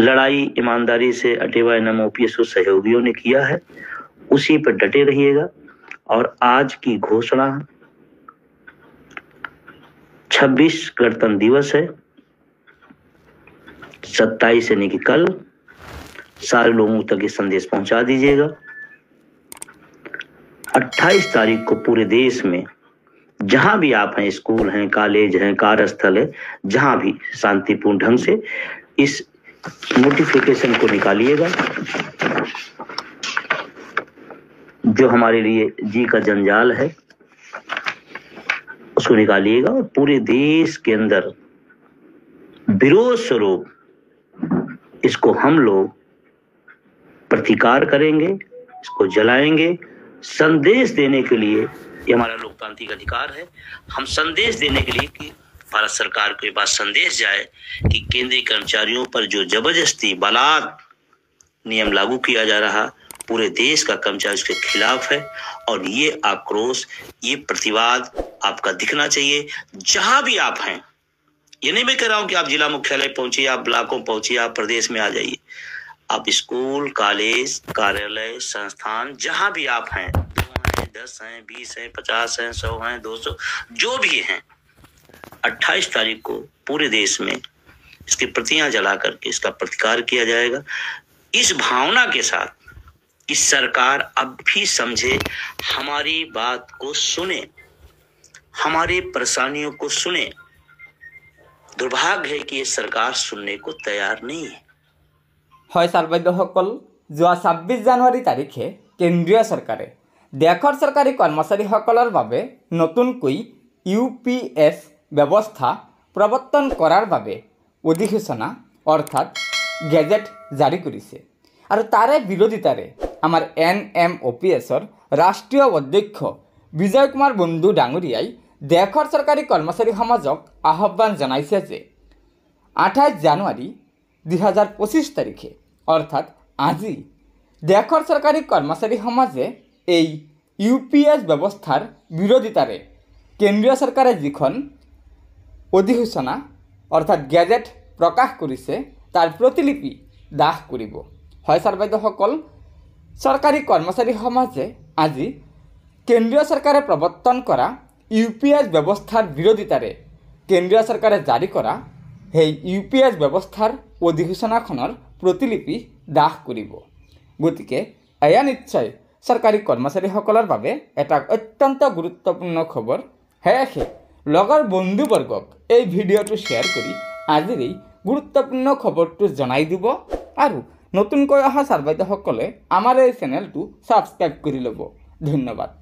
लड़ाई ईमानदारी से अटेवा एनएम ओपीएसओ सहयोगियों ने किया है, उसी पर डटे रहिएगा। और आज की घोषणा 26 गणतंत्र दिवस है, 27 यानी कि कल सारे लोगों तक ये संदेश पहुंचा दीजिएगा। 28 तारीख को पूरे देश में जहां भी आप हैं, स्कूल हैं, कॉलेज हैं, कार्यस्थल है, जहां भी शांतिपूर्ण ढंग से इस नोटिफिकेशन को निकालिएगा जो हमारे लिए जी का जंजाल है, उसको निकालिएगा और पूरे देश के अंदर विरोध स्वरूप इसको हम लोग प्रतिकार करेंगे, इसको जलाएंगे। संदेश देने के लिए, ये हमारा लोकतांत्रिक अधिकार है, हम संदेश देने के लिए कि भारत सरकार के पास संदेश जाए कि केंद्रीय कर्मचारियों पर जो जबरदस्ती बलात् नियम लागू किया जा रहा, पूरे देश का कर्मचारी उसके खिलाफ है। और ये आक्रोश, ये प्रतिवाद आपका दिखना चाहिए जहां भी आप हैं। ये नहीं मैं कह रहा हूं कि आप जिला मुख्यालय पहुंचिए, आप ब्लॉकों पहुंचिए, आप प्रदेश में आ जाइए। आप स्कूल, कॉलेज, कार्यालय, संस्थान, जहां भी आप हैं, 2 हैं, 10 हैं, 20 हैं, 50 हैं, 100 हैं, 200 जो भी हैं, 28 तारीख को पूरे देश में इसकी प्रतियां जला करके इसका प्रतिकार किया जाएगा, इस भावना के साथ कि सरकार अब भी समझे, हमारी बात को सुने, हमारी परेशानियों को सुने। दुर्भाग्य है कि ये सरकार सुनने को तैयार नहीं है। হয় ছাৰ বাইদেউসকল, যোৱা 26 জানুৱাৰী তাৰিখে কেন্দ্ৰীয় চৰকাৰে দেশৰ চৰকাৰী কৰ্মচাৰীসকলৰ বাবে নতুনকৈ UPS ব্যৱস্থা প্ৰৱৰ্তন কৰাৰ বাবে অধিসূচনা অৰ্থাৎ গেজেট জাৰি কৰিছে। আৰু তাৰে বিৰোধিতাৰে আমাৰ NMOPSৰ ৰাষ্ট্ৰীয় অধ্যক্ষ বিজয় কুমাৰ বন্ধু ডাঙৰীয়াই দেশৰ চৰকাৰী কৰ্মচাৰী সমাজক আহ্বান জনাইছে যে 28 জানুৱাৰী 2025 তাৰিখে অর্থাৎ আজি দেশৰ চৰকাৰী কৰ্মচাৰী সমাজে এই UPS ব্যৱস্থাৰ বিৰোধিতাৰে কেন্দ্ৰীয় চৰকাৰে যিখন অধিসূচনা অৰ্থাৎ গেজেট প্ৰকাশ কৰিছে তাৰ প্ৰতিলিপি দাহ কৰিব। হয় ছাৰ বাইদেউসকল, চৰকাৰী কৰ্মচাৰী সমাজে আজি কেন্দ্ৰীয় চৰকাৰে প্ৰৱৰ্তন কৰা UPS ব্যৱস্থাৰ বিৰোধিতাৰে কেন্দ্ৰীয় চৰকাৰে জাৰি কৰা সেই UPS ব্যৱস্থাৰ অধিসূচনাখনৰ প্ৰতিলিপি দাহ কৰিব। গতিকে এয়া নিশ্চয় চৰকাৰী কৰ্মচাৰীসকলৰ বাবে এটা অত্যন্ত গুৰুত্বপূৰ্ণ খবৰ। সেয়েহে লগৰ বন্ধুবৰ্গক এই ভিডিঅ'টো শ্বেয়াৰ কৰি আজিৰ এই গুৰুত্বপূৰ্ণ খবৰটো জনাই দিব আৰু নতুনকৈ অহা ছাৰ বাইদেউসকলে আমাৰ এই চেনেলটো ছাবস্ক্ৰাইব কৰি ল'ব। ধন্যবাদ।